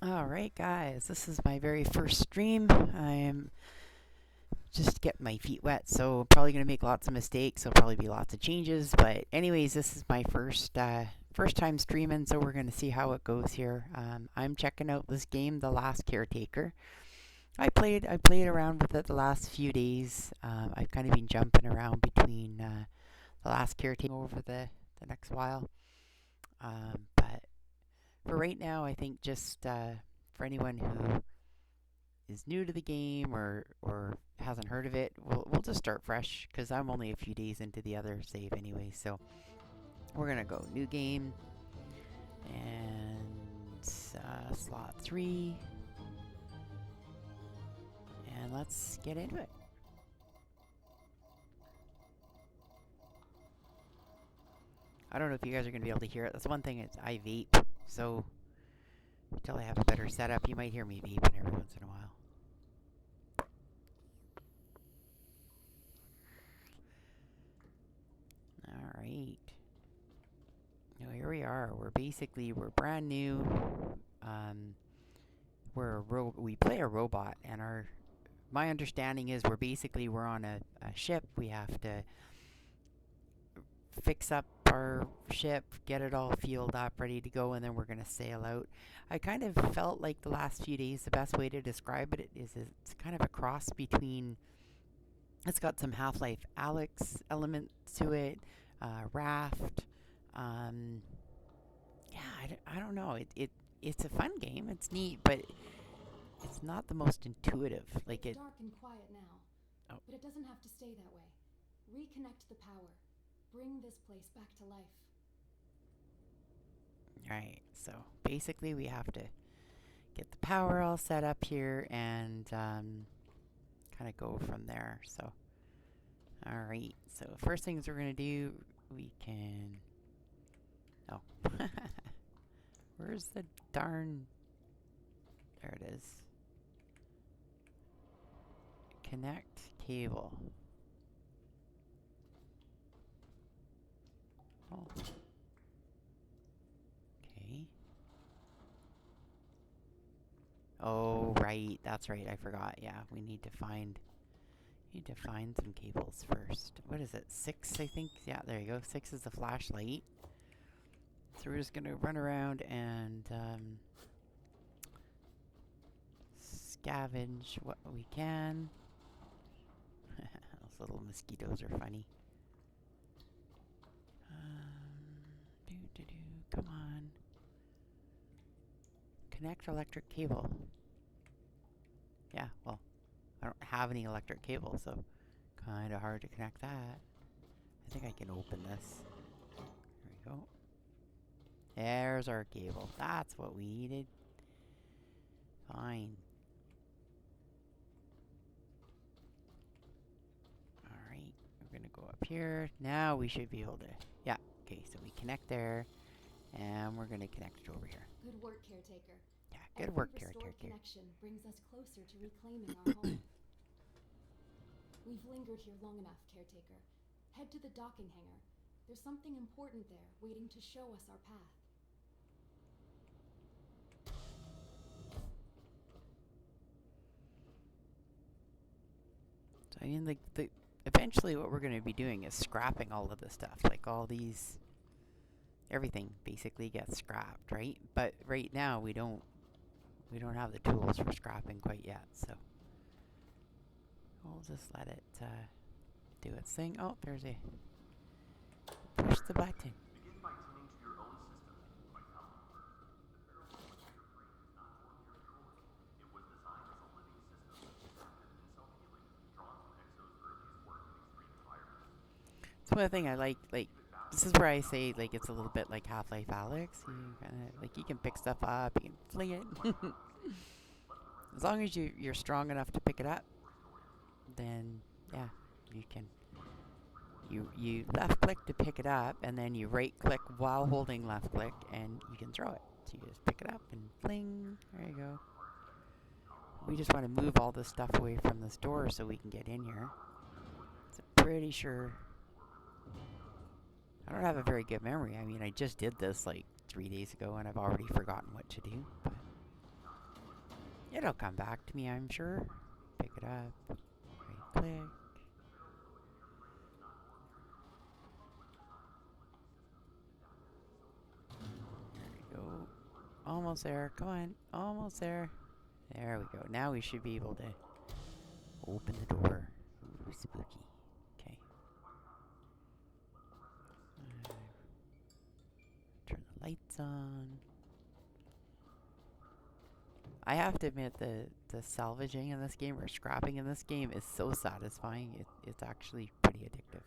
Alright guys, this is my very first stream. I'm just getting my feet wet, so probably going to make lots of mistakes. There'll probably be lots of changes, but anyways, this is my first time streaming, so we're going to see how it goes here. I'm checking out this game, The Last Caretaker. I played around with it the last few days. I've kind of been jumping around between The Last Caretaker over the next while. But for right now, I think just for anyone who is new to the game or hasn't heard of it, we'll just start fresh because I'm only a few days into the other save anyway. So we're gonna go new game and slot 3, and let's get into it. I don't know if you guys are gonna be able to hear it. That's one thing is I vape, so until I have a better setup, you might hear me vaping every once in a while. All right. Now here we are. We're brand new. Um, we play a robot, and our my understanding is we're on a ship. We have to fix up our ship, get it all fueled up, ready to go, and then we're gonna sail out. I kind of felt like the last few days, the best way to describe it is it's kind of a cross between. It's got some Half-Life Alex elements to it, Raft. Um, yeah, I don't know. It's a fun game. It's neat, but it's not the most intuitive. Like It's it. dark and quiet now, Oh, but it doesn't have to stay that way. Reconnect the power. Bring this place back to life. right. So basically, we have to get the power all set up here and kind of go from there. So, all right. So first things we're gonna do, we can. Oh, where's the darn? There it is. Connect cable. Oh, okay. Oh, right. That's right. I forgot. Yeah, we need to find some cables first. What is it? 6, I think. Yeah, there you go. 6 is the flashlight. So we're just gonna run around and scavenge what we can. Those little mosquitoes are funny. Do do do. Come on. Connect electric cable. Yeah. Well, I don't have any electric cable, so kind of hard to connect that. I think I can open this. There we go. There's our cable. That's what we needed. Fine. Alright, we're gonna go up here. Now we should be able to. Yeah, okay, so we connect there, and we're gonna connect it over here. Good work, Caretaker. Yeah, good Every work, restored caretaker. connection brings us closer to reclaiming our home. We've lingered here long enough, Caretaker. Head to the docking hangar. There's something important there, waiting to show us our path. So, I mean, like, eventually what we're gonna be doing is scrapping all of this stuff. Like, all these. Everything basically gets scrapped, right? But right now we don't have the tools for scrapping quite yet, so we'll just let it do its thing. Oh, there's a push the button. Begin by tending to your own system. Quite common. The parasympathetic brain is not ordinary toy. It was designed as a living system, adaptive and self-healing, drawn from Exo's earliest work in extreme environments. So one thing I like this is where I say like it's a little bit like Half-Life Alex. You kind of like you can pick stuff up, you can fling it. As long as you're strong enough to pick it up, then yeah, you can. You left click to pick it up, and then you right click while holding left click, and you can throw it. So you just pick it up and fling. There you go. We just want to move all this stuff away from this door so we can get in here. So pretty sure. I don't have a very good memory. I mean, I just did this like 3 days ago, and I've already forgotten what to do. But It'll come back to me, I'm sure. Pick it up. Right click. There we go. Almost there. Come on. Almost there. There we go. Now we should be able to open the door. Ooh, spooky. Okay. Turn the lights on. I have to admit the salvaging in this game, or scrapping in this game, is so satisfying. It's actually pretty addictive.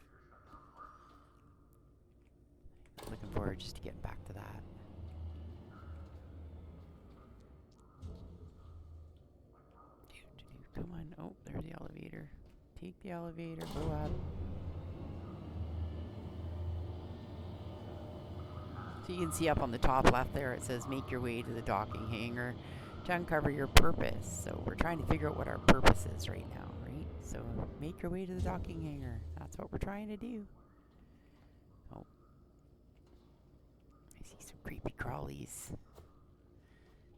Looking forward just to getting back to that. Come on. Oh, there's the elevator. Take the elevator. Go up. So you can see up on the top left there, it says make your way to the docking hangar to uncover your purpose. So we're trying to figure out what our purpose is right now, right? So make your way to the docking hangar. That's what we're trying to do. Oh. I see some creepy crawlies.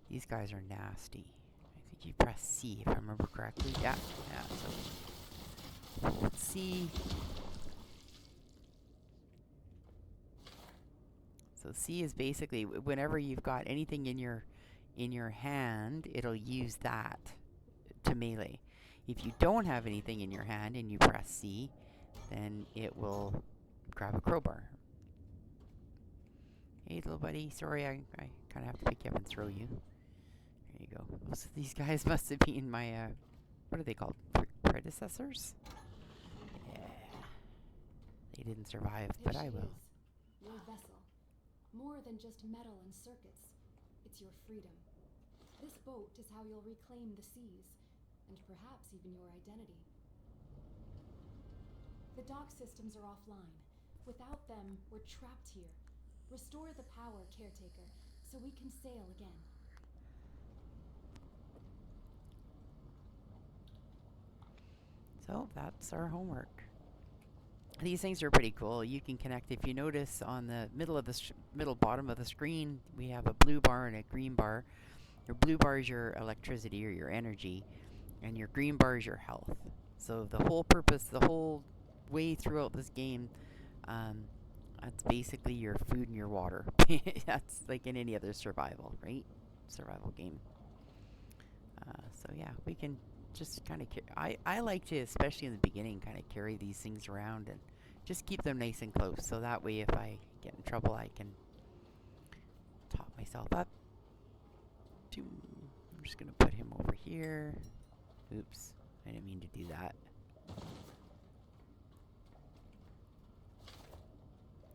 These guys are nasty. I think you press C if I remember correctly. Yeah, so hold C. So C is basically whenever you've got anything in your hand, it'll use that to melee. If you don't have anything in your hand and you press C, then it will grab a crowbar. Hey, little buddy. Sorry, I kind of have to pick you up and throw you. There you go. So these guys must have been my, what are they called? Predecessors? Yeah. They didn't survive, but I will. Your vessel. More than just metal and circuits. It's your freedom. This boat is how you'll reclaim the seas, and perhaps even your identity. The dock systems are offline. Without them, we're trapped here. Restore the power, Caretaker, so we can sail again. So that's our homework. These things are pretty cool. You can connect, if you notice on the middle of the middle bottom of the screen, we have a blue bar and a green bar. Your blue bar is your electricity or your energy, and your green bar is your health. So the whole purpose, the whole way throughout this game, that's basically your food and your water. That's like in any other survival, right? Survival game. So yeah, we can just kind of I like to, especially in the beginning, kind of carry these things around and just keep them nice and close, so that way if I get in trouble I can top myself up. I'm just gonna put him over here. Oops, I didn't mean to do that.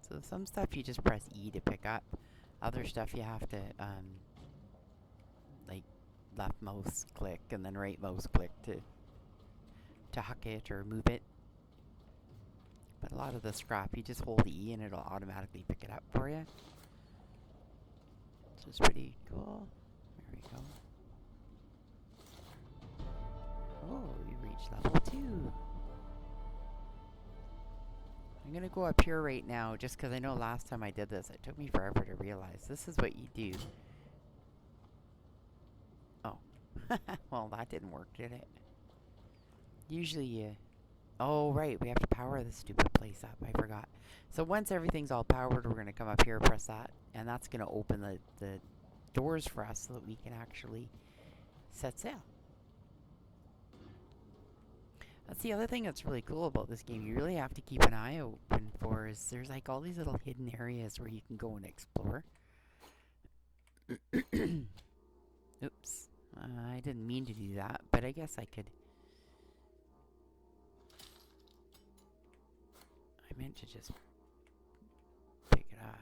So some stuff you just press E to pick up, other stuff you have to like left mouse click and then right mouse click to huck it or move it. But a lot of the scrap, you just hold E and it'll automatically pick it up for you. Which is pretty cool. There we go. Oh, we reached level 2. I'm going to go up here right now just because I know last time I did this, it took me forever to realize this is what you do. Oh. Well, that didn't work, did it? Usually you... Oh, right, we have to power this stupid place up. I forgot. So once everything's all powered, we're going to come up here, press that, and that's going to open the doors for us so that we can actually set sail. That's the other thing that's really cool about this game. You really have to keep an eye open for is there's like all these little hidden areas where you can go and explore. Oops. I didn't mean to do that, but I guess I could. I meant to just pick it up.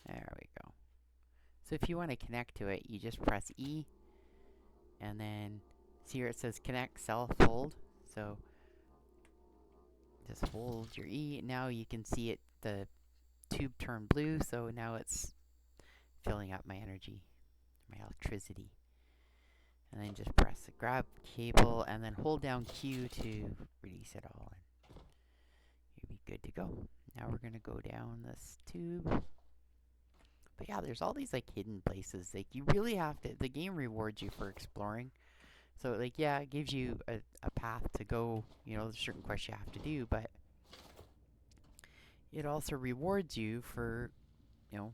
There we go. So if you want to connect to it, you just press E, and then see here it says connect, self, hold. So just hold your E. Now you can see it, the tube turned blue, so now it's filling up my energy, my electricity. And then just press the grab cable and then hold down Q to release it all. And you'll be good to go. Now we're gonna go down this tube. But yeah, there's all these like hidden places. Like you really have to. The game rewards you for exploring. So like yeah, it gives you a path to go. You know, there's certain quests you have to do, but it also rewards you for, you know,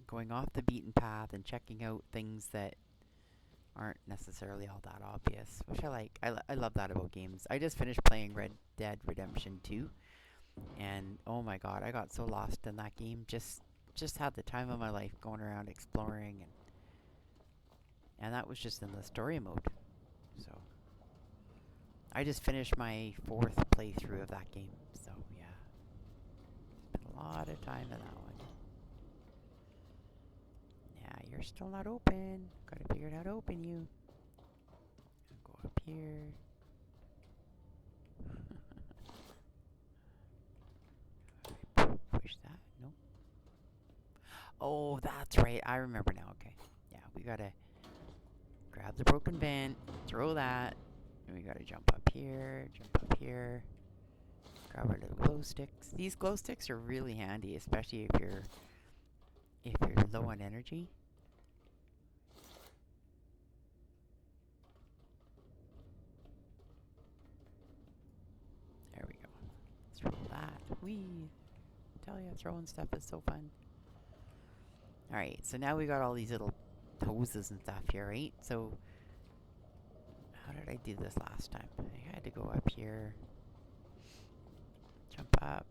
going off the beaten path and checking out things that aren't necessarily all that obvious, which I like. I love that about games. I just finished playing Red Dead Redemption 2, and oh my god, I got so lost in that game. Just had the time of my life going around exploring, and that was just in the story mode. So I just finished my 4th playthrough of that game. So yeah, spent a lot of time in that one. Yeah, you're still not open. Gotta figure out how to open you. Go up here. Push that. Nope. Oh, that's right. I remember now. Okay. Yeah, we gotta grab the broken vent, throw that, and we gotta jump up here, grab our little glow sticks. These glow sticks are really handy, especially if you're low on energy. There we go. Throw that. Whee! Tell ya, throwing stuff is so fun. Alright, so now we got all these little hoses and stuff here, right? So, how did I do this last time? I had to go up here, jump up.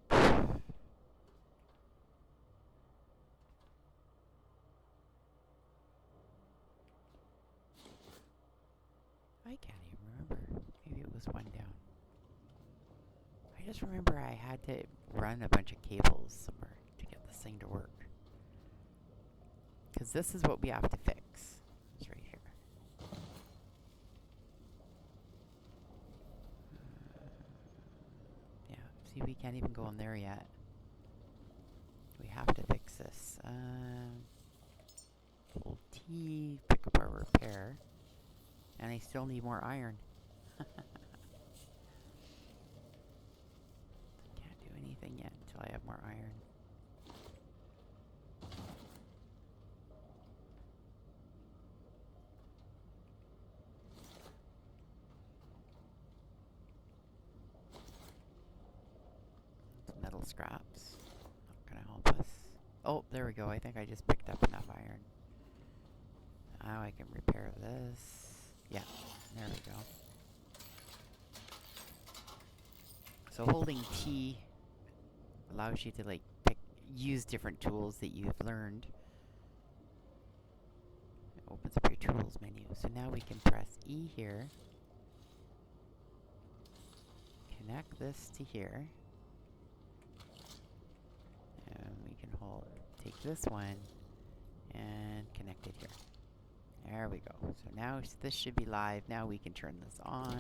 I can't even remember. Maybe it was one down. I just remember I had to run a bunch of cables somewhere to get this thing to work. Because this is what we have to fix. It's right here. Yeah, see, we can't even go in there yet. We have to fix this. Hold T, pick up our repair. And I still need more iron. Can't do anything yet until I have more iron. Metal scraps. Not gonna help us. Oh, there we go. I think I just picked up enough iron. Now I can repair this. Yeah, there we go. So holding T allows you to like use different tools that you've learned. It opens up your tools menu. So now we can press E here. Connect this to here. And we can take this one and connect it here. There we go. So now this should be live. Now we can turn this on.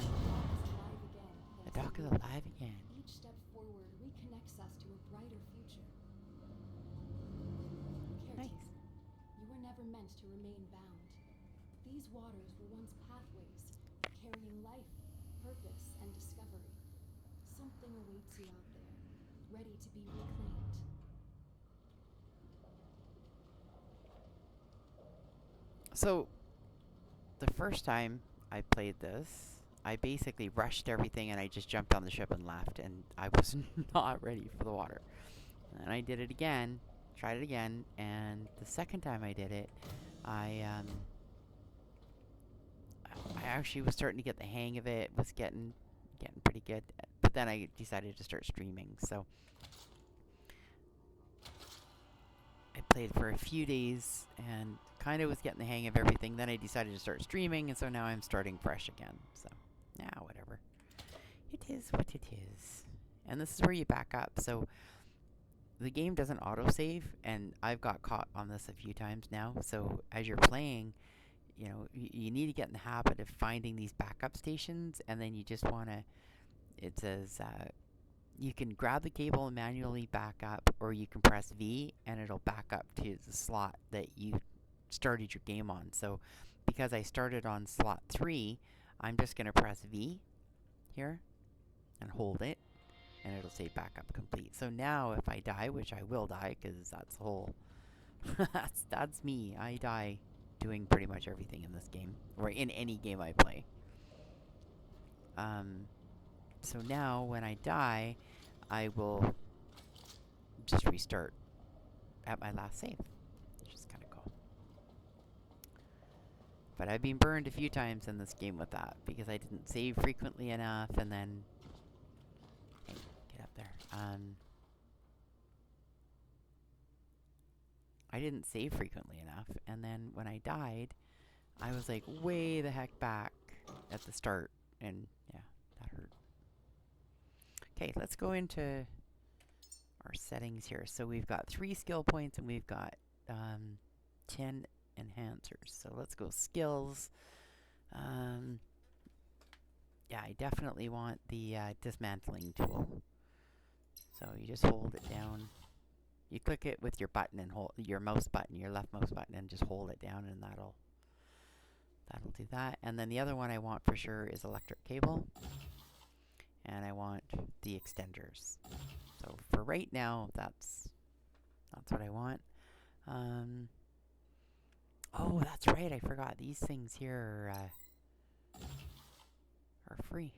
The dock is alive again. Each step forward reconnects us to a brighter future. Nice. Caretaker, you were never meant to remain bound. These waters were once pathways, carrying life, purpose, and discovery. Something awaits you out there, ready to be reclaimed. So, the first time I played this, I basically rushed everything and I just jumped on the ship and left, and I was not ready for the water. And I did it again, tried it again, and the second time I did it, I actually was starting to get the hang of it, was getting pretty good, but then I decided to start streaming, so I played for a few days and kind of was getting the hang of everything. Then I decided to start streaming, and so now I'm starting fresh again. So, yeah, whatever. It is what it is. And this is where you back up. So, the game doesn't autosave, and I've got caught on this a few times now. So, as you're playing, you know, you need to get in the habit of finding these backup stations, and then you just want to, it says, you can grab the cable and manually back up, or you can press V and it'll back up to the slot that you started your game on. So because I started on slot 3, I'm just going to press V here and hold it. and it'll say backup complete. So now if I die, which I will die because that's the whole that's me. I die doing pretty much everything in this game, or in any game I play. So now when I die, I will just restart at my last save, which is kind of cool. But I've been burned a few times in this game with that because I didn't save frequently enough, and then hey, get up there. I didn't save frequently enough, and then when I died, I was like way the heck back at the start, and yeah, that hurt. Okay, let's go into our settings here. So we've got 3 skill points, and we've got 10 enhancers. So let's go skills. Yeah, I definitely want the dismantling tool. So you just hold it down. You click it with your button and hold your mouse button, your left mouse button, and just hold it down, and that'll do that. And then the other one I want for sure is electric cable, and I want the extenders. So for right now, that's what I want. Oh, that's right. I forgot. These things here are free.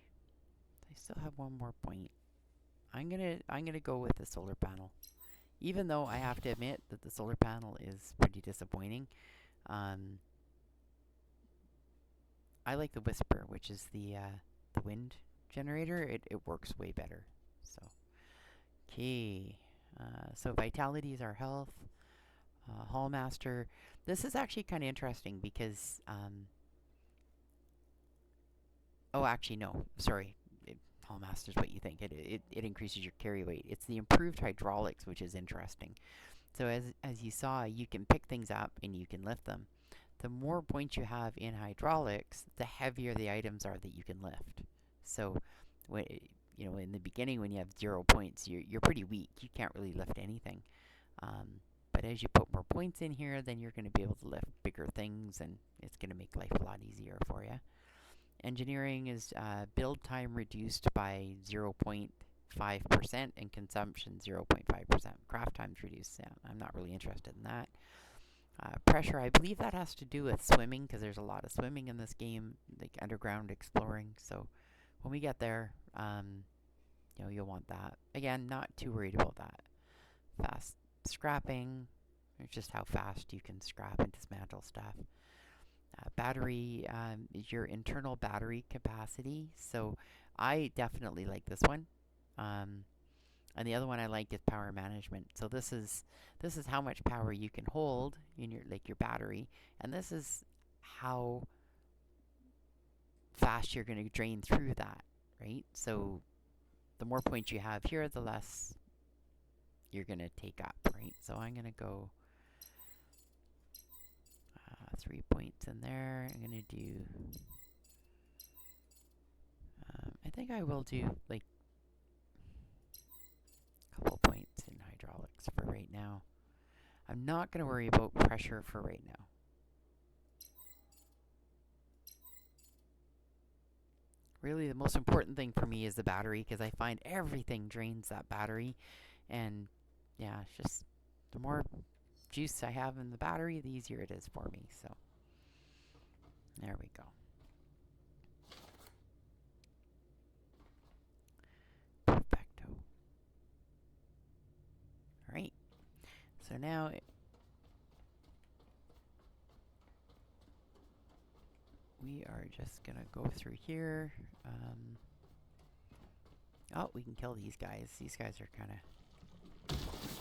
I still have one more point. I'm gonna go with the solar panel, even though I have to admit that the solar panel is pretty disappointing. I like the Whisper, which is the wind generator. It works way better. So okay. So vitality is our health. Hallmaster. This is actually kind of interesting because oh, actually no, sorry. Hallmaster is what you think. It increases your carry weight. It's the improved hydraulics, which is interesting. So as you saw, you can pick things up and you can lift them. The more points you have in hydraulics, the heavier the items are that you can lift. So when in the beginning when you have 0 points, you're pretty weak. You can't really lift anything. But as you put more points in here, then you're going to be able to lift bigger things, and it's going to make life a lot easier for you. Engineering is build time reduced by 0.5% and consumption 0.5%. Craft time's reduced. Yeah, I'm not really interested in that. Pressure, I believe that has to do with swimming, because there's a lot of swimming in this game, like underground exploring. So when we get there, you'll want that. Again, not too worried about that. Fast scrapping, it's just how fast you can scrap and dismantle stuff. Battery is your internal battery capacity. So I definitely like this one. And the other one I like is power management. So this is how much power you can hold in your battery, and this is how fast you're going to drain through that, right? So the more points you have here, the less you're going to take up, right? So I'm going to go 3 points in there. I'm going to do I think I will do like a couple points in hydraulics for right now. I'm not going to worry about pressure for right now. Really, the most important thing for me is the battery, because I find everything drains that battery. And yeah, it's just the more juice I have in the battery, the easier it is for me. So there we go. Perfecto. Alright. So now we are just going to go through here. Oh, we can kill these guys. These guys are kind of...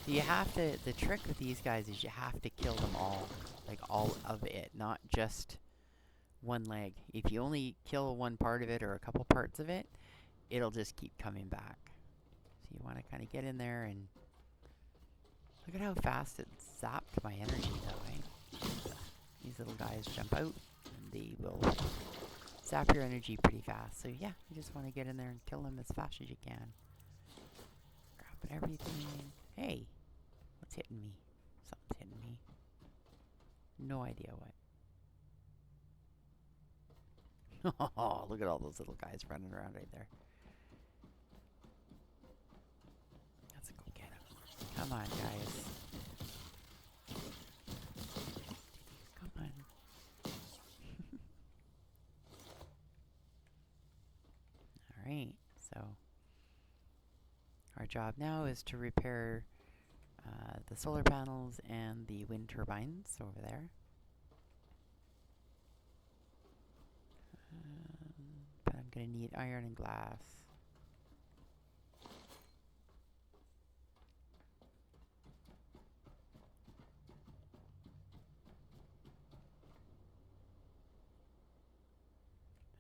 You have to... The trick with these guys is you have to kill them all. Like, all of it. Not just one leg. If you only kill one part of it or a couple parts of it, it'll just keep coming back. So you want to kind of get in there and... Look at how fast it zapped my energy that way. These little guys jump out, and they will zap your energy pretty fast. So yeah, you just want to get in there and kill them as fast as you can. Grabbing everything. Hey, what's hitting me? Something's hitting me. No idea what. Oh, look at all those little guys running around right there. on, guys. Come on. Alright, so our job now is to repair the solar panels and the wind turbines over there. But I'm going to need iron and glass.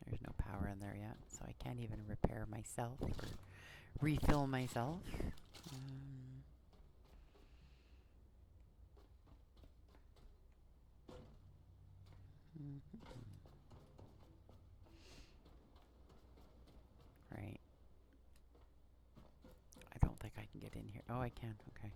There's no power in there yet, so I can't even repair myself or refill myself. Right. I don't think I can get in here. Oh, I can. Okay.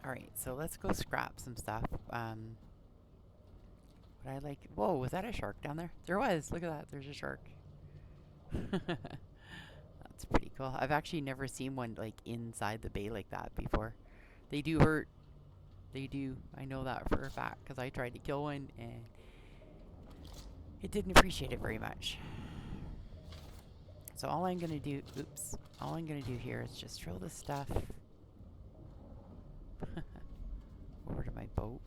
Alright, so let's go scrap some stuff. What I like... Whoa, was that a shark down there? There was! Look at that, there's a shark. That's pretty cool. I've actually never seen one, like, inside the bay like that before. They do hurt. They do. I know that for a fact, because I tried to kill one, and it didn't appreciate it very much. So all I'm gonna do... Oops. All I'm gonna do here is just throw this stuff over to my boat.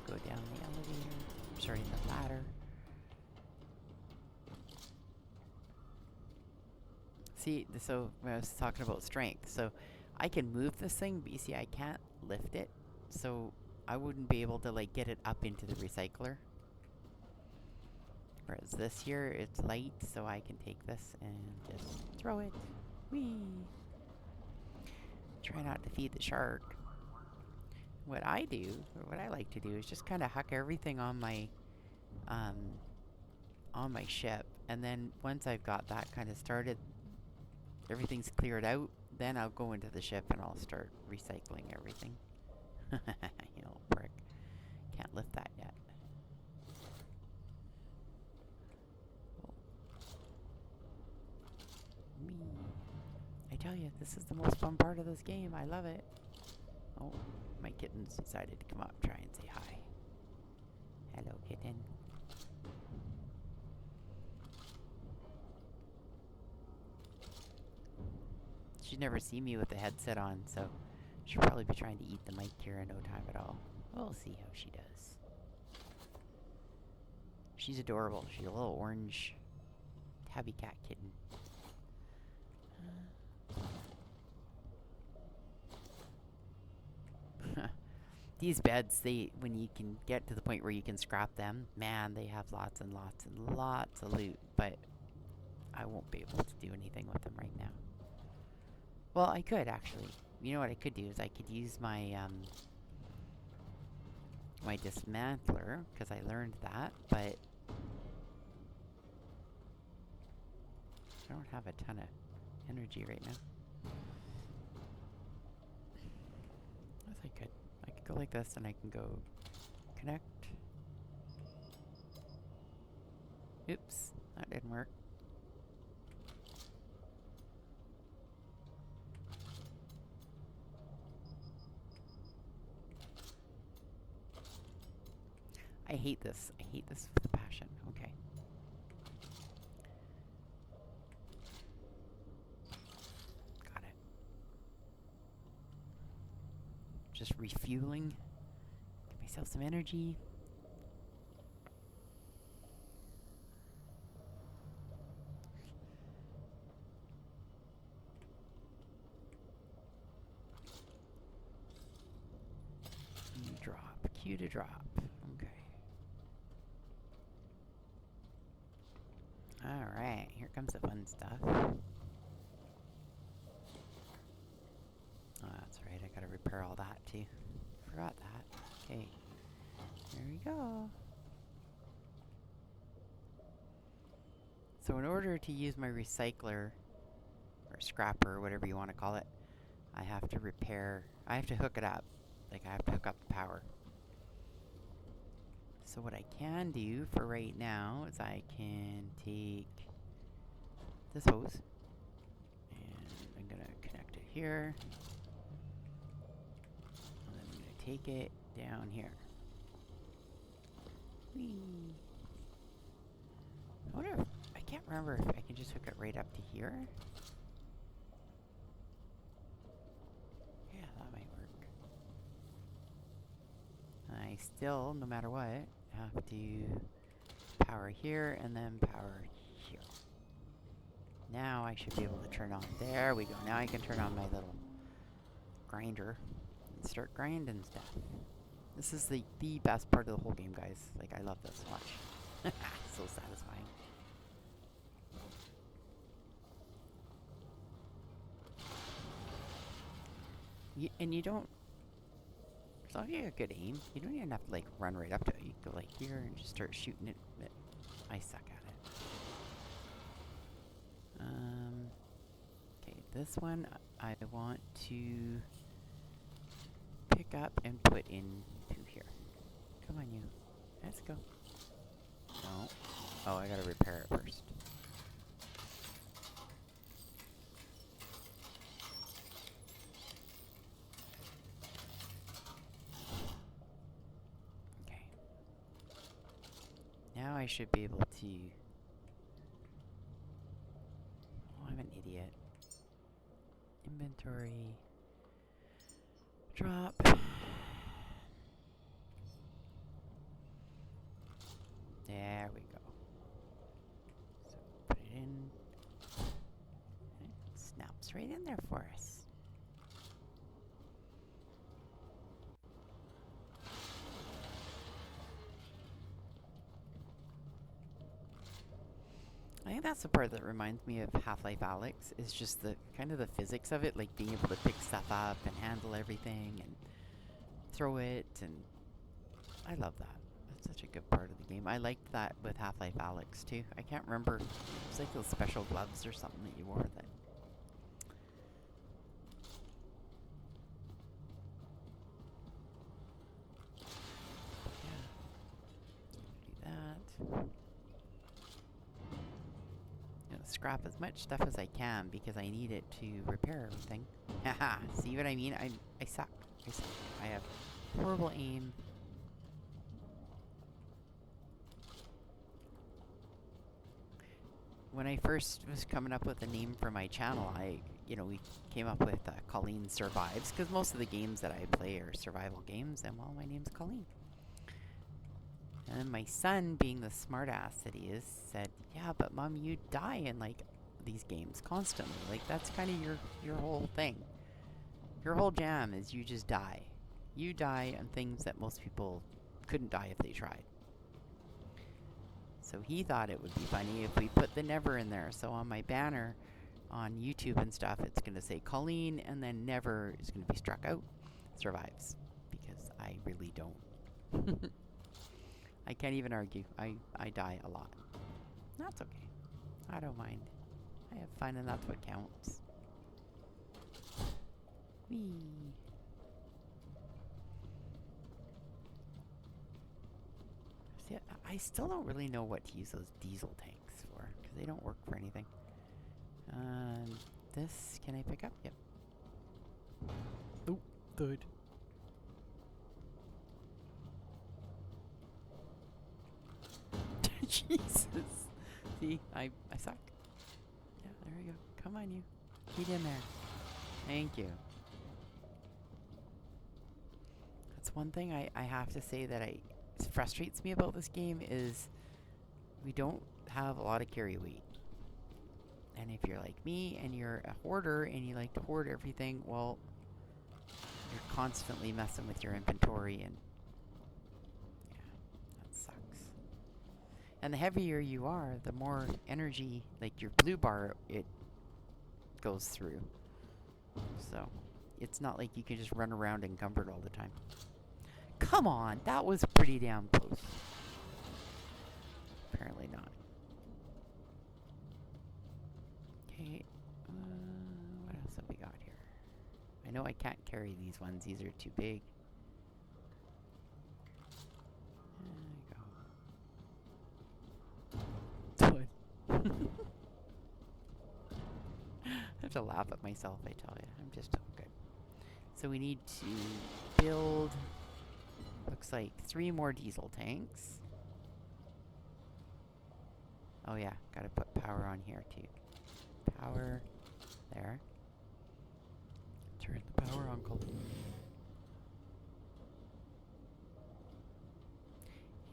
Go down the elevator. Sorry, the ladder. See, so I was talking about strength. So I can move this thing, but you see, I can't lift it. So I wouldn't be able to like get it up into the recycler. Whereas this here, it's light, so I can take this and just throw it. Whee! Try not to feed the shark. What I do, or what I like to do, is just kind of huck everything on my ship, and then once I've got that kind of started, everything's cleared out, then I'll go into the ship and I'll start recycling everything. You know, prick. Can't lift that yet. Me. I tell you, this is the most fun part of this game. I love it. Oh, my kitten's decided to come up, try and say hi. Hello, kitten. She'd never seen me with the headset on, so she'll probably be trying to eat the mic here in no time at all. We'll see how she does. She's adorable. She's a little orange tabby cat kitten. These beds, when you can get to the point where you can scrap them, man, they have lots and lots and lots of loot, but I won't be able to do anything with them right now. Well, I could actually. You know what I could do is I could use my my dismantler, because I learned that, but I don't have a ton of energy right now. Yes, I could. I could go like this, and I can go connect. Oops, that didn't work. I hate this. I hate this with a passion. Okay. Got it. Just refueling. Get myself some energy. Drop. Q to drop. Okay. Alright, here comes the fun stuff. Oh, that's right, I gotta repair repair all that too. Forgot that. Okay. There we go. So in order to use my recycler, or scrapper, or whatever you want to call it, I have to hook it up. Like, I have to hook up the power. So what I can do for right now is I can take this hose, and I'm going to connect it here. And then I'm going to take it down here. Whee! I wonder if, I can't remember if I can just hook it right up to here. Yeah, that might work. I still, no matter what, have to power here and then power here. Now I should be able to turn on. There we go. Now I can turn on my little grinder and start grinding stuff. This is the best part of the whole game, guys. Like, I love this. Watch. So satisfying. And you don't, as long as you have good aim, you don't even have to like run right up to it. You can go like here and just start shooting it. But I suck at it. Okay, this one I want to pick up and put into here. Come on, you. Let's go. No. Oh, I gotta repair it first. Okay. Now I should be able to... Oh, I'm an idiot. Inventory. Drop. There we go. So put it in. It snaps right in there for us. I think that's the part that reminds me of Half-Life Alyx, is just the kind of the physics of it, like being able to pick stuff up and handle everything and throw it, and I love that. That's such a good part of the game. I liked that with Half-Life Alyx too. I can't remember, it was like those special gloves or something that you wore that... Yeah. Do that. Scrap as much stuff as I can because I need it to repair everything. Haha, see what I mean? I suck. I suck. I have horrible aim. When I first was coming up with a name for my channel, we came up with Colleen Survives, because most of the games that I play are survival games, and well, my name's Colleen. And then my son, being the smartass that he is, said, yeah, but Mom, you die in, like, these games constantly. Like, that's kind of your whole thing. Your whole jam is you just die. You die on things that most people couldn't die if they tried. So he thought it would be funny if we put the never in there. So on my banner on YouTube and stuff, it's going to say Colleen, and then never is going to be struck out. Survives. Because I really don't. I can't even argue. I die a lot. That's okay. I don't mind. I have fun, and that's what counts. Whee! See, I still don't really know what to use those diesel tanks for, because they don't work for anything. This, can I pick up? Yep. Oh, good. Jesus. See, I suck. Yeah, there we go. Come on, you. Get in there. Thank you. That's one thing I have to say that frustrates me about this game is we don't have a lot of carry weight. And if you're like me and you're a hoarder and you like to hoard everything, well, you're constantly messing with your inventory, and and the heavier you are, the more energy, like your blue bar, it goes through. So it's not like you can just run around encumbered all the time. Come on, that was pretty damn close. Apparently not. Okay, what else have we got here? I know I can't carry these ones, these are too big. There we go. Done. I have to laugh at myself, I tell you. I'm just so good. So we need to build, looks like 3 more diesel tanks. Oh yeah, gotta put power on here too. Power, there. Turn the power on, Colleen.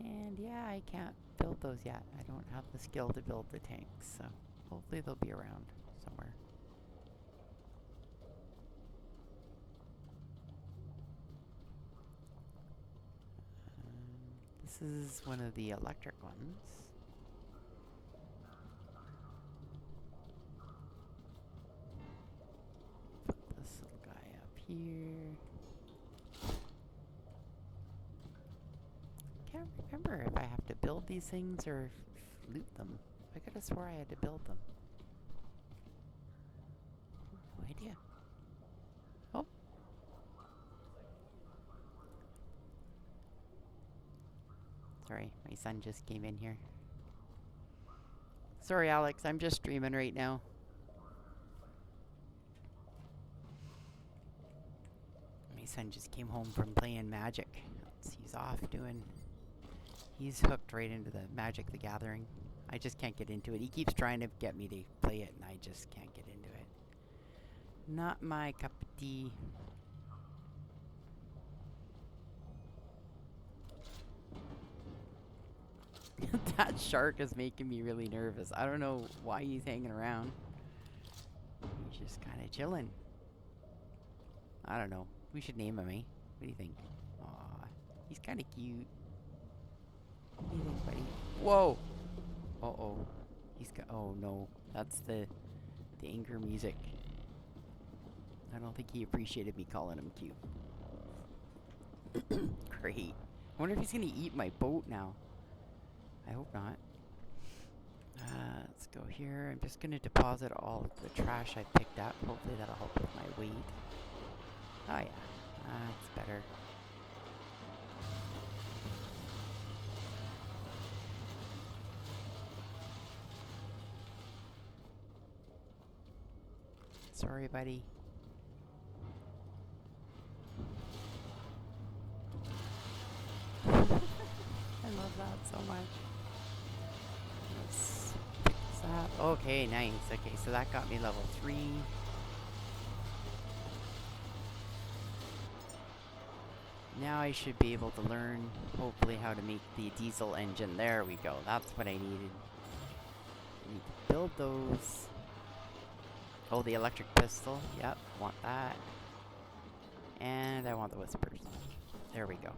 And yeah, I can't build those yet. I don't have the skill to build the tanks, so hopefully they'll be around somewhere. This is one of the electric ones. Put this little guy up here. Can't remember if I have to build these things or loot them. I could have swore I had to build them. No idea. Oh. Sorry, my son just came in here. Sorry, Alex, I'm just streaming right now. My son just came home from playing Magic. He's off doing... He's hooked right into the Magic the Gathering. I just can't get into it. He keeps trying to get me to play it, and I just can't get into it. Not my cup of tea. That shark is making me really nervous. I don't know why he's hanging around. He's just kind of chilling. I don't know. We should name him, eh? What do you think? Aw, he's kind of cute. What do you think, buddy? Whoa! Uh-oh. He's got... Oh, no. That's the anger music. I don't think he appreciated me calling him cute. Great. I wonder if he's going to eat my boat now. I hope not. Let's go here. I'm just going to deposit all of the trash I picked up. Hopefully that'll help with my weight. Oh yeah, that's better. Sorry, buddy. I love that so much. Let's fix that. Okay, nice. Okay, so that got me level 3. Now I should be able to learn, hopefully, how to make the diesel engine. There we go. That's what I needed. I need to build those. Oh, the electric pistol. Yep, want that. And I want the whispers. There we go.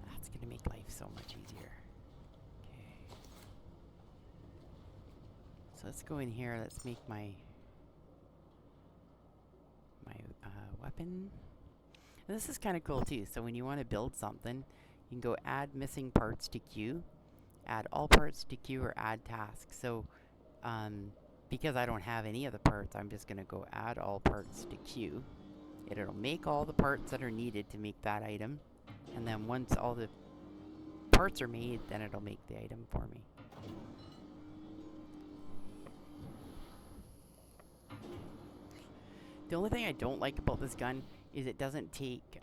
That's going to make life so much easier. Okay. So let's go in here. Let's make my weapon. And this is kind of cool too. So when you want to build something, you can go add missing parts to queue, add all parts to queue, or add tasks. So because I don't have any of the parts, I'm just going to go add all parts to queue. It'll make all the parts that are needed to make that item. And then once all the parts are made, then it'll make the item for me. The only thing I don't like about this gun is it doesn't take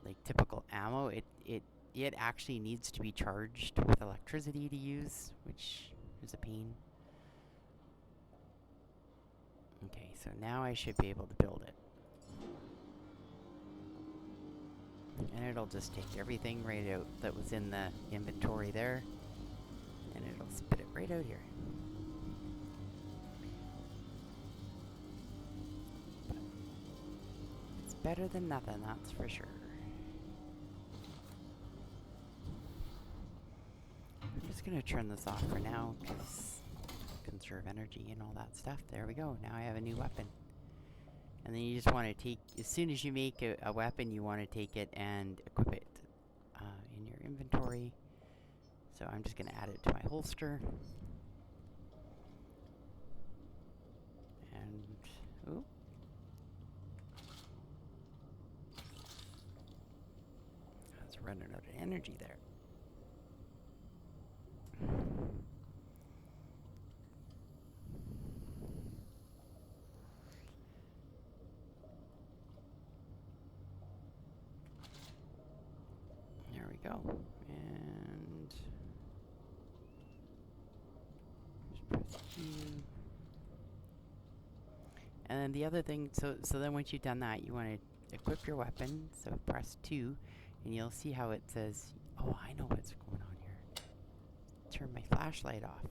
like typical ammo. It actually needs to be charged with electricity to use, which is a pain. Okay, so now I should be able to build it. And it'll just take everything right out that was in the inventory there, and it'll spit it right out here. But it's better than nothing, that's for sure. I'm just going to turn this off for now, because conserve energy and all that stuff. There we go. Now I have a new weapon. And then you just want to take, as soon as you make a weapon, you want to take it and equip it in your inventory. So I'm just going to add it to my holster. And, ooh. I was running out of energy there. There we go. And just press Q. And then the other thing, so then once you've done that, you want to equip your weapon. So press 2, and you'll see how it says, oh, I know what's going on here. Turn my flashlight off.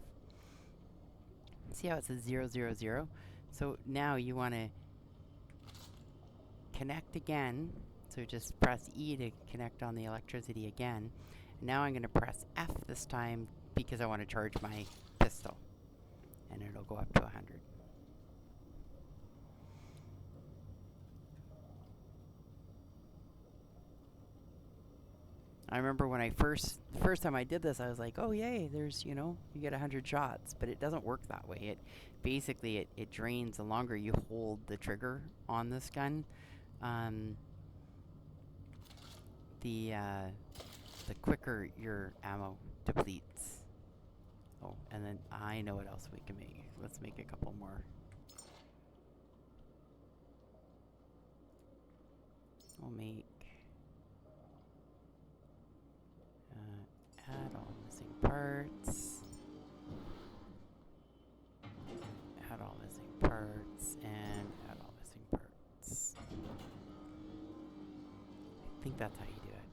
See how it says 000? So now you want to connect again. So just press E to connect on the electricity again. And now I'm going to press F this time because I want to charge my pistol. And it'll go up to 100. I remember when the first time I did this, I was like, oh yay, there's, you get 100 shots, but it doesn't work that way. It basically, it drains the longer you hold the trigger on this gun. The quicker your ammo depletes. Oh, and then I know what else we can make. Let's make a couple more. We'll make add all missing parts. Add all missing parts and add all missing parts. I think that's how you do it.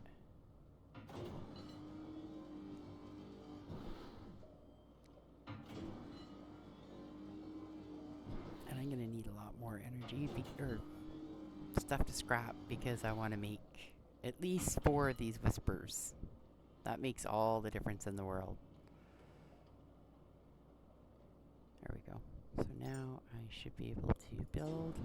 And I'm gonna need a lot more energy or stuff to scrap because I want to make at least 4 of these whispers. That makes all the difference in the world. There we go. So now I should be able to build.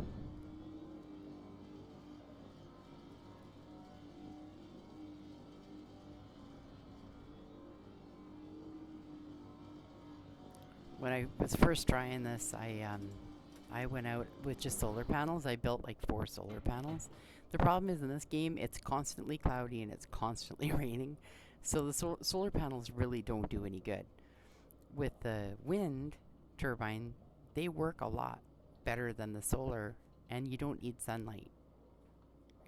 When I was first trying this, I went out with just solar panels. I built like 4 solar panels. The problem is in this game, it's constantly cloudy and it's constantly raining. So the solar panels really don't do any good. With the wind turbine, they work a lot better than the solar, and you don't need sunlight.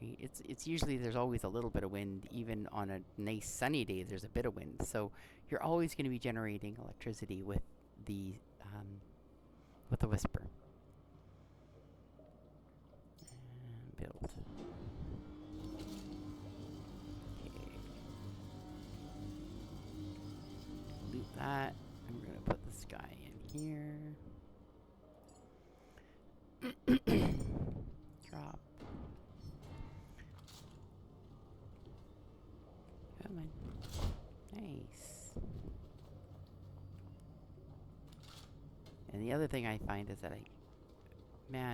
Right? It's usually there's always a little bit of wind, even on a nice sunny day. There's a bit of wind, so you're always going to be generating electricity with the whisper. And build. Loot that. I'm going to put this guy in here. Drop. Come on. Nice. And the other thing I find is that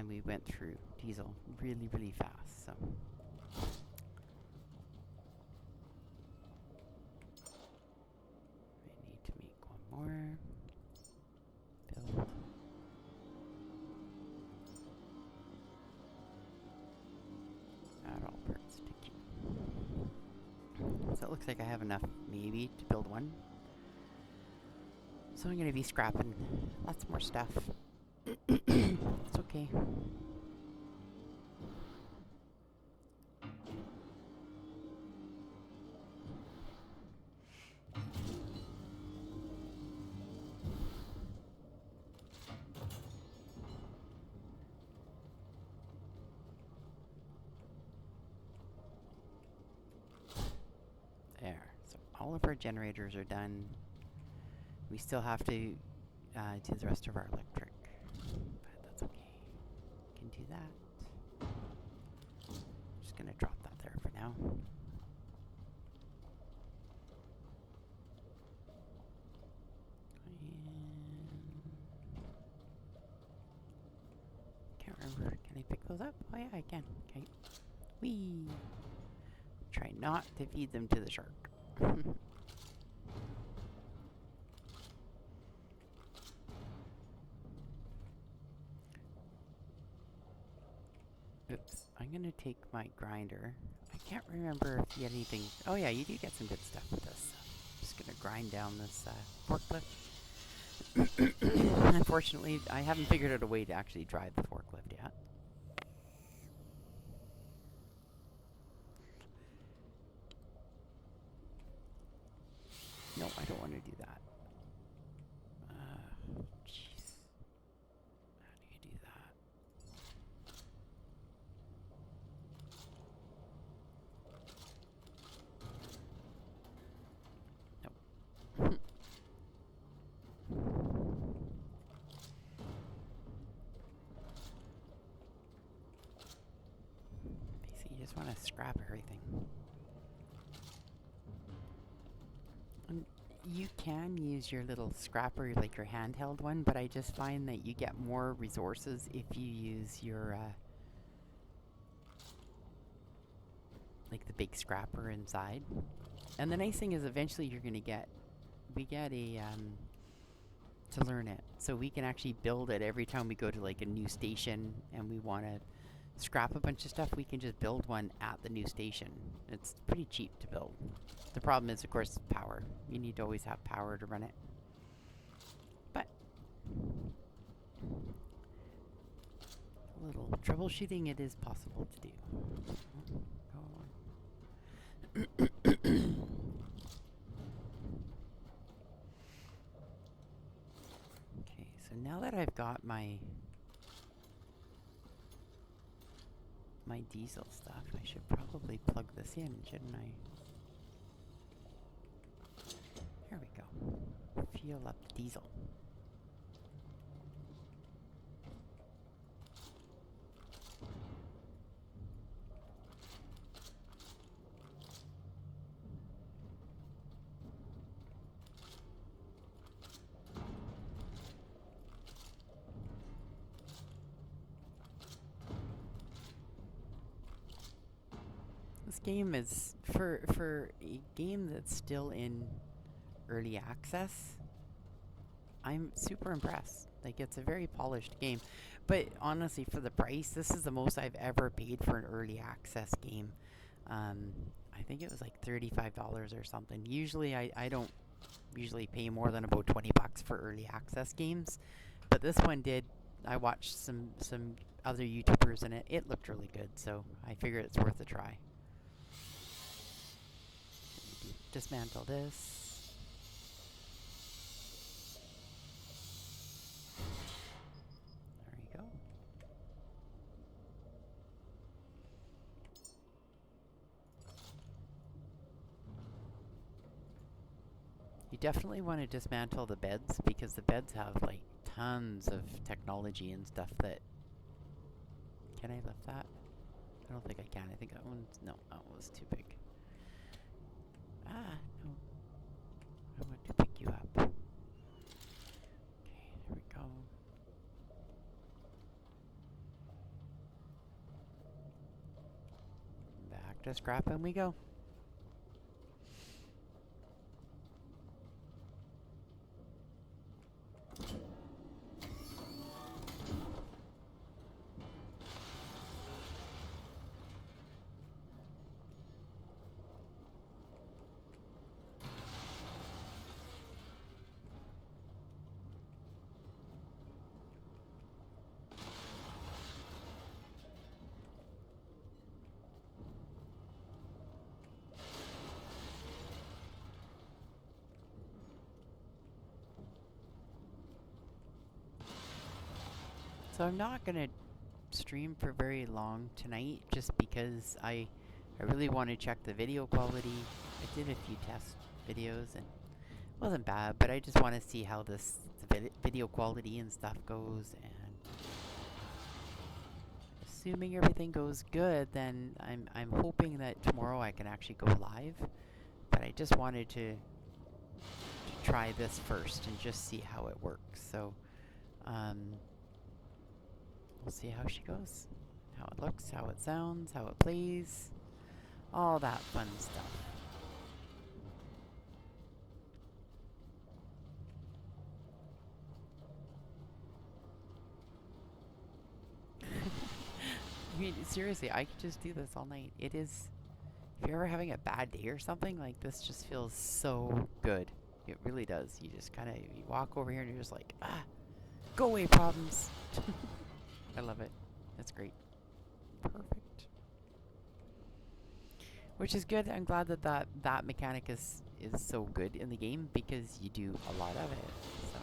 we went through diesel really, really fast, so. I need to make one more. Build. Add all parts to keep. So it looks like I have enough maybe to build one. So I'm going to be scrapping lots more stuff. It's okay. There. So all of our generators are done. We still have to do the rest of our electric, but that's okay. We can do that. Just gonna drop that there for now. And can't remember. Can I pick those up? Oh yeah, I can. Okay. Whee! Try not to feed them to the shark. Oops. I'm gonna take my grinder. I can't remember if you had anything. Oh yeah, you do get some good stuff with this. Just gonna grind down this forklift. Unfortunately, I haven't figured out a way to actually drive the forklift yet. No, I don't want to do that. Jeez. How do you do that? Nope. Basically, you just want to scrap everything. You can use your little scrapper, like your handheld one, but I just find that you get more resources if you use your, like the big scrapper inside. And the nice thing is eventually you're going to get, we get a, to learn it. So we can actually build it every time we go to like a new station and we want to scrap a bunch of stuff, we can just build one at the new station. It's pretty cheap to build. The problem is, of course, power. You need to always have power to run it. But a little troubleshooting, it is possible to do. Okay, so now that I've got my diesel stuff, I should probably plug this in, shouldn't I? There we go. Fuel up diesel. This game is, for a game that's still in early access, I'm super impressed. Like, it's a very polished game. But honestly, for the price, this is the most I've ever paid for an early access game. I think it was like $35 or something. Usually, I don't usually pay more than about $20 for early access games. But this one did. I watched some other YouTubers and it looked really good. So I figured it's worth a try. Dismantle this. There you go. You definitely want to dismantle the beds because the beds have like tons of technology and stuff that... Can I lift that? I don't think I can. I think that one's... No, that was too big. Ah, no. I want to pick you up. Okay, there we go. Back to scrapping we go. So I'm not going to stream for very long tonight just because I really want to check the video quality. I did a few test videos and it wasn't bad, but I just want to see how the video quality and stuff goes, and assuming everything goes good, then I'm hoping that tomorrow I can actually go live. But I just wanted to try this first and just see how it works. So we'll see how she goes. how it looks, how it sounds, how it plays, all that fun stuff. I mean, seriously, I could just do this all night. It is, if you're ever having a bad day or something, like this just feels so good. It really does. You just kind of, you walk over here and you're just like, go away problems. I love it. That's great. Perfect. Which is good. I'm glad that that mechanic is so good in the game because you do a lot of it. So,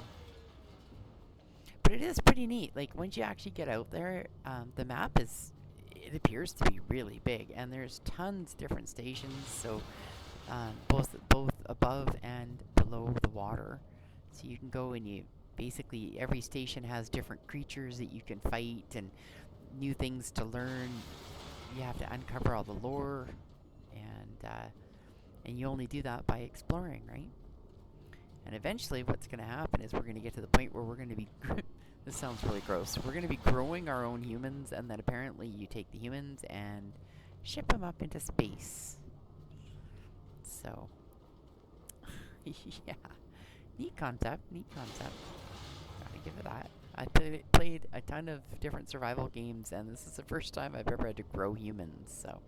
but it is pretty neat. Like once you actually get out there, the map is, it appears to be really big, and there's tons of different stations. So both above and below the water. So you can go and you basically every station has different creatures that you can fight and new things to learn. You have to uncover all the lore, and you only do that by exploring, right? And eventually, what's going to happen is we're going to get to the point where we're going to be. This sounds really gross. We're going to be growing our own humans, and then apparently you take the humans and ship them up into space. So, yeah, neat concept. Neat concept. Gotta give it that. I played a ton of different survival games, and this is the first time I've ever had to grow humans. So,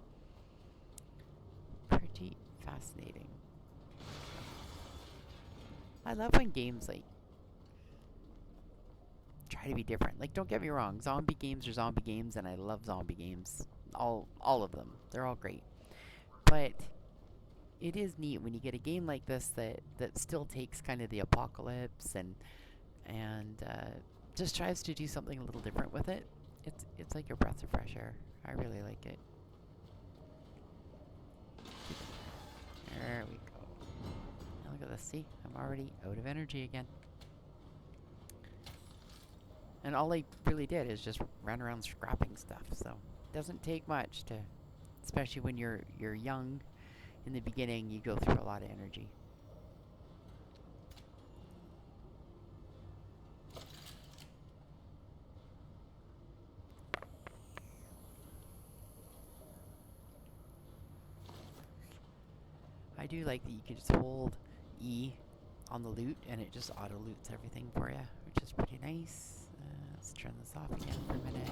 pretty fascinating. I love when games like try to be different. Like, don't get me wrong, zombie games are zombie games, and I love zombie games. All of them. They're all great. But it is neat when you get a game like this that still takes kind of the apocalypse and just tries to do something a little different with it. It's like a breath of fresh air. I really like it. There we go. Now look at this. See, I'm already out of energy again. And all I really did is just run around scrapping stuff. So it doesn't take much to, especially when you're young. In the beginning, you go through a lot of energy. I do like that you can just hold E on the loot and it just auto loots everything for you, which is pretty nice. Let's turn this off again for a minute.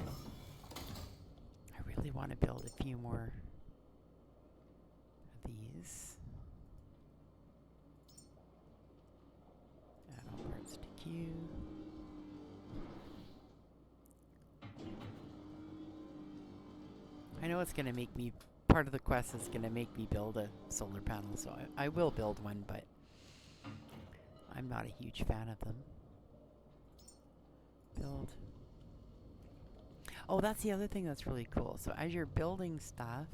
I really want to build a few more of these. Add all parts to queue. I know it's going to make me, part of the quest is going to make me build a solar panel, so I will build one, but I'm not a huge fan of them. Build. Oh, that's the other thing that's really cool. So as you're building stuff,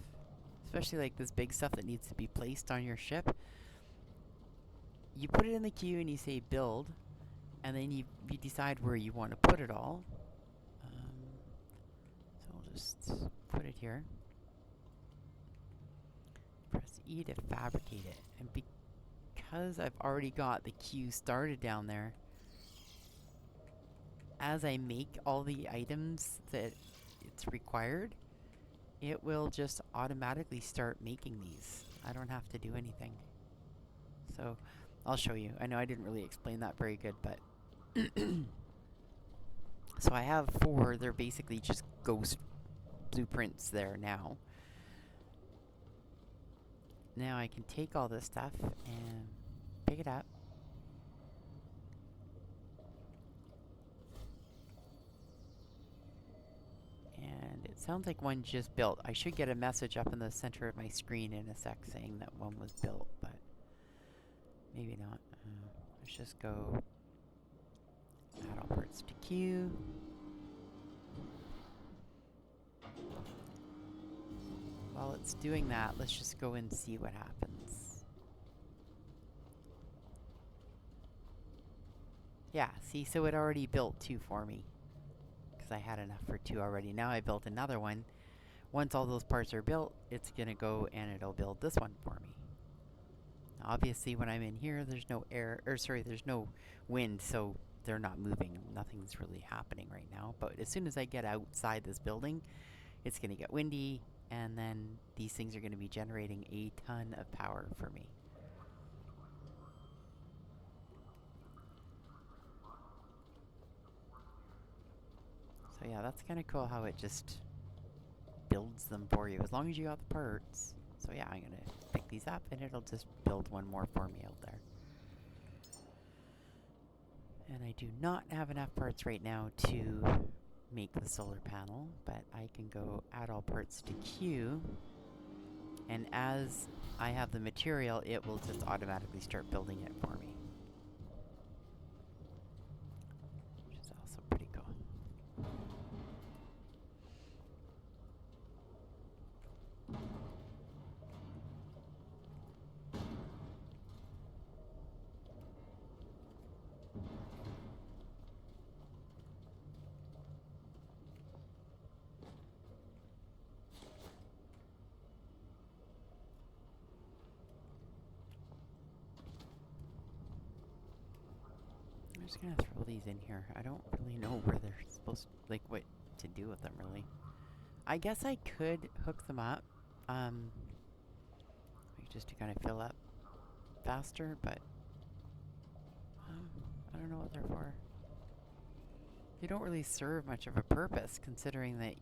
especially like this big stuff that needs to be placed on your ship, you put it in the queue and you say build, and then you decide where you want to put it all. So I'll just put it here. Press E to fabricate it. And because I've already got the queue started down there, as I make all the items that it's required, it will just automatically start making these. I don't have to do anything. So I'll show you. I know I didn't really explain that very good, but so I have 4. They're basically just ghost blueprints there now. Now I can take all this stuff and pick it up. And it sounds like one just built. I should get a message up in the center of my screen in a sec saying that one was built, but maybe not. Let's just go add all parts to queue. While it's doing that, let's just go and see what happens. Yeah, see, so it already built 2 for me, because I had enough for 2 already. Now I built another one. Once all those parts are built, it's going to go and it'll build this one for me. Now, obviously, when I'm in here, there's no air, or sorry, there's no wind, so they're not moving. Nothing's really happening right now. But as soon as I get outside this building, it's going to get windy, and then these things are going to be generating a ton of power for me. So yeah, that's kind of cool how it just builds them for you, as long as you got the parts. So yeah, I'm going to pick these up, and it'll just build one more for me out there. And I do not have enough parts right now to make the solar panel, but I can go add all parts to queue, and as I have the material, it will just automatically start building it for me, which is also pretty cool. I'm just gonna throw these in here. I don't really know where they're supposed to, like, what to do with them, really. I guess I could hook them up, like, just to kind of fill up faster, but I don't know what they're for. They don't really serve much of a purpose, considering that,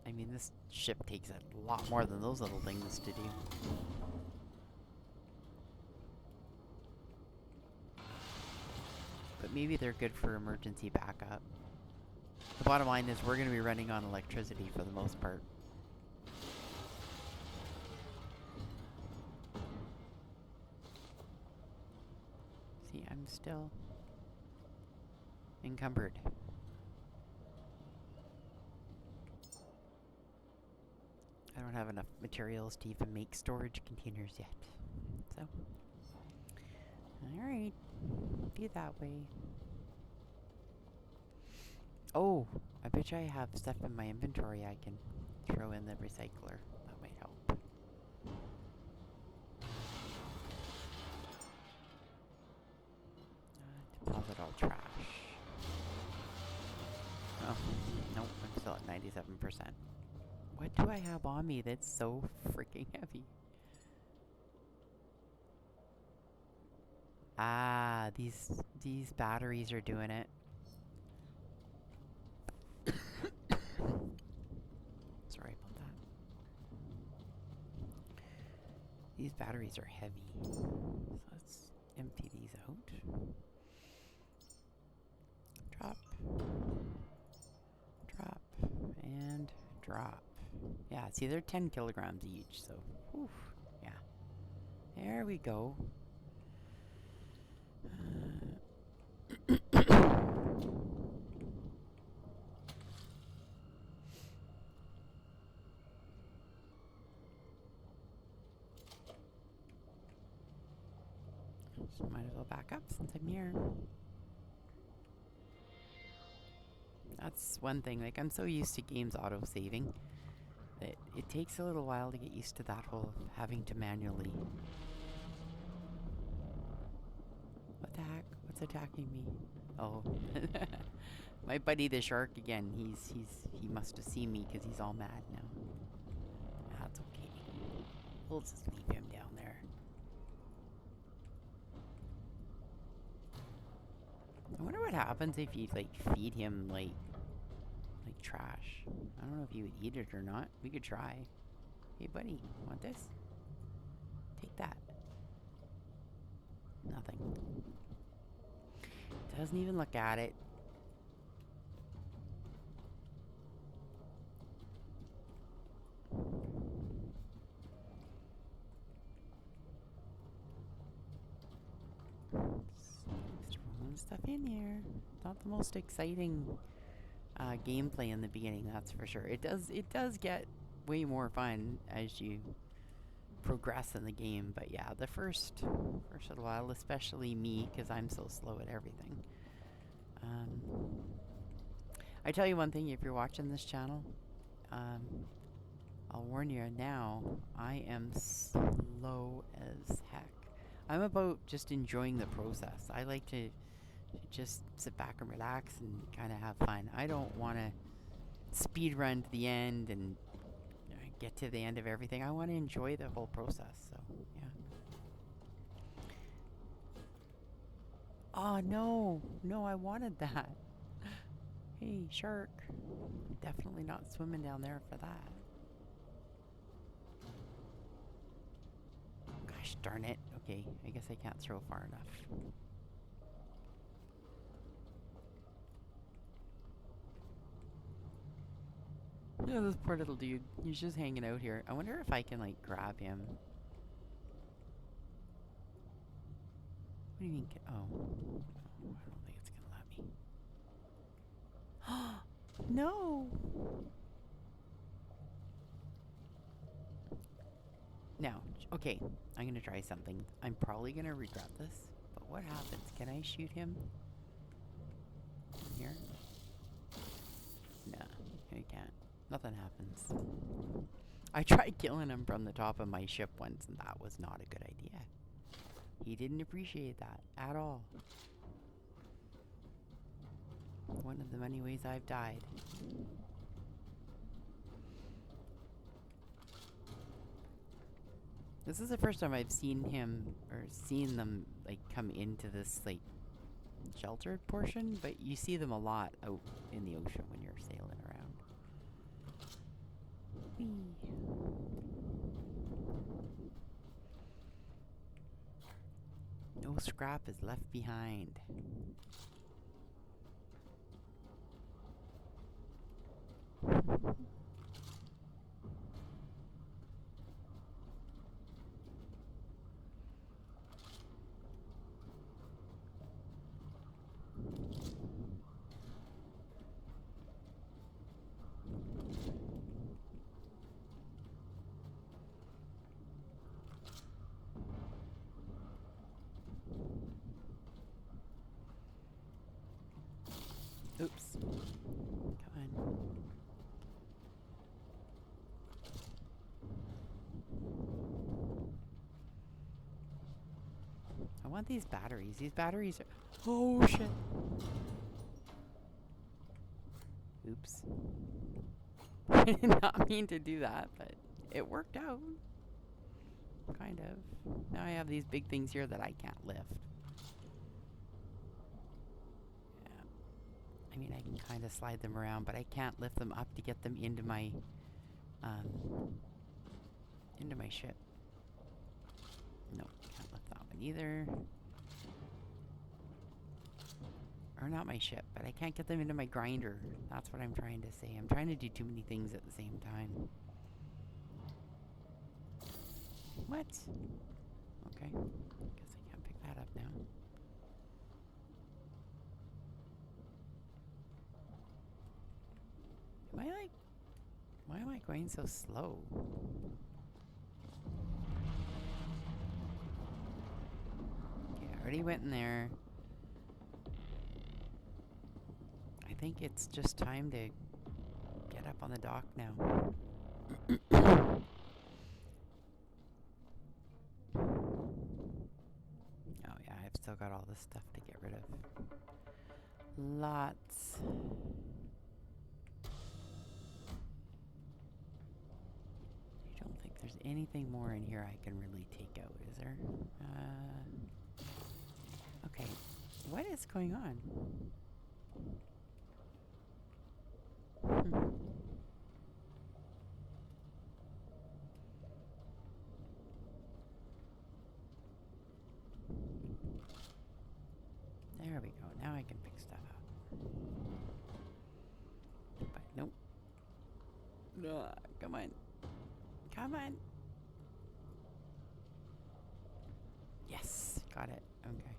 I mean, this ship takes a lot more than those little things to do. But maybe they're good for emergency backup. The bottom line is we're going to be running on electricity for the most part. See, I'm still encumbered. I don't have enough materials to even make storage containers yet. So, alright, be that way. Oh, I bet you I have stuff in my inventory I can throw in the recycler. That might help. Deposit all trash. Oh, nope, I'm still at 97%. What do I have on me that's so freaking heavy? Ah, these batteries are doing it. Sorry about that. These batteries are heavy. So let's empty these out. Drop. Drop. And drop. Yeah, see, they're 10 kilograms each, so, whew, yeah. There we go. So might as well back up since I'm here. That's one thing, like, I'm so used to games auto-saving that it takes a little while to get used to that whole having to manually... What the heck? What's attacking me? Oh. My buddy the shark again. He must have seen me because he's all mad now. That's okay. We'll just leave him down there. I wonder what happens if you, like, feed him, like trash. I don't know if he would eat it or not. We could try. Hey, buddy, want this? Take that. Nothing. Doesn't even look at it. Just throwing stuff in here. Not the most exciting gameplay in the beginning, that's for sure. It does get way more fun as you progress in the game, but yeah, the first little while, especially me, because I'm so slow at everything. I tell you one thing, if you're watching this channel, I'll warn you now, I am slow as heck. I'm about just enjoying the process. I like to just sit back and relax and kind of have fun. I don't want to speed run to the end and get to the end of everything. I want to enjoy the whole process. So yeah. Oh no, no, I wanted that. Hey, shark. Definitely not swimming down there for that. Gosh darn it. Okay, I guess I can't throw far enough. Yeah, this poor little dude. He's just hanging out here. I wonder if I can, like, grab him. What do you mean? Oh. No, I don't think it's gonna let me. No! Now, okay, I'm gonna try something. I'm probably gonna regret this, but what happens? Can I shoot him? Here? Nah, I can't. Nothing happens. I tried killing him from the top of my ship once, and that was not a good idea. He didn't appreciate that at all. One of the many ways I've died. This is the first time I've seen him, or seen them, like, come into this, like, sheltered portion, but you see them a lot out in the ocean when you're sailing around. Whee. No scrap is left behind. Oops. Come on. I want these batteries. These batteries are... Oh, shit. Oops. I did not mean to do that, but it worked out. Kind of. Now I have these big things here that I can't lift. Yeah. I mean, I can kind of slide them around, but I can't lift them up to get them into my ship. Nope, can't lift that one either. Or not my ship, but I can't get them into my grinder. That's what I'm trying to say. I'm trying to do too many things at the same time. What? Okay. Guess I can't pick that up now. Why am I going so slow? Okay, I already went in there. I think it's just time to get up on the dock now. Oh yeah, I've still got all this stuff to get rid of. Lots. I don't think there's anything more in here I can really take out, is there? Okay, what is going on? There we go. Now I can pick stuff up. But nope. Come on. Come on. Yes. Got it. Okay.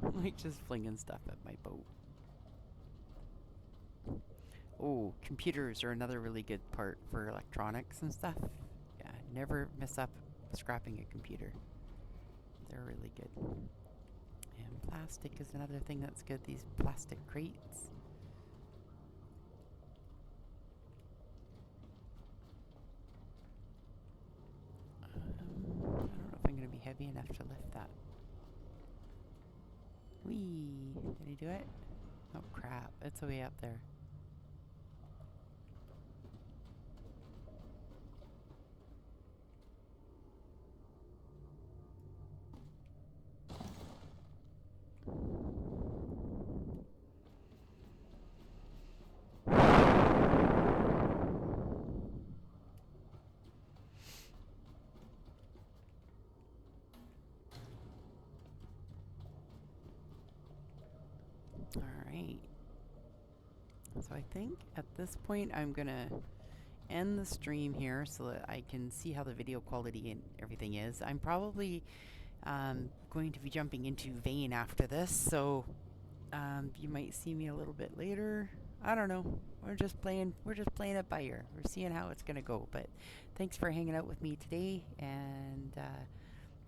I'm like just flinging stuff at my boat. Oh, computers are another really good part for electronics and stuff. Yeah, never mess up scrapping a computer. They're really good. And plastic is another thing that's good. These plastic crates. I don't know if I'm going to be heavy enough to lift that. Whee! Did I do it? Oh crap, it's way up there. right. So I think at this point I'm gonna end the stream here so that I can see how the video quality and everything is. I'm probably going to be jumping into Vane after this, so you might see me a little bit later. I don't know. We're just playing it by ear. We're seeing how it's gonna go. But thanks for hanging out with me today. And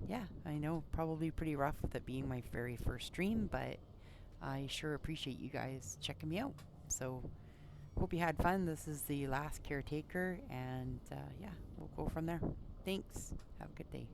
yeah, I know probably pretty rough with it being my very first stream, but I sure appreciate you guys checking me out. So hope you had fun. This is the Last Caretaker, and yeah, we'll go from there. Thanks. Have a good day.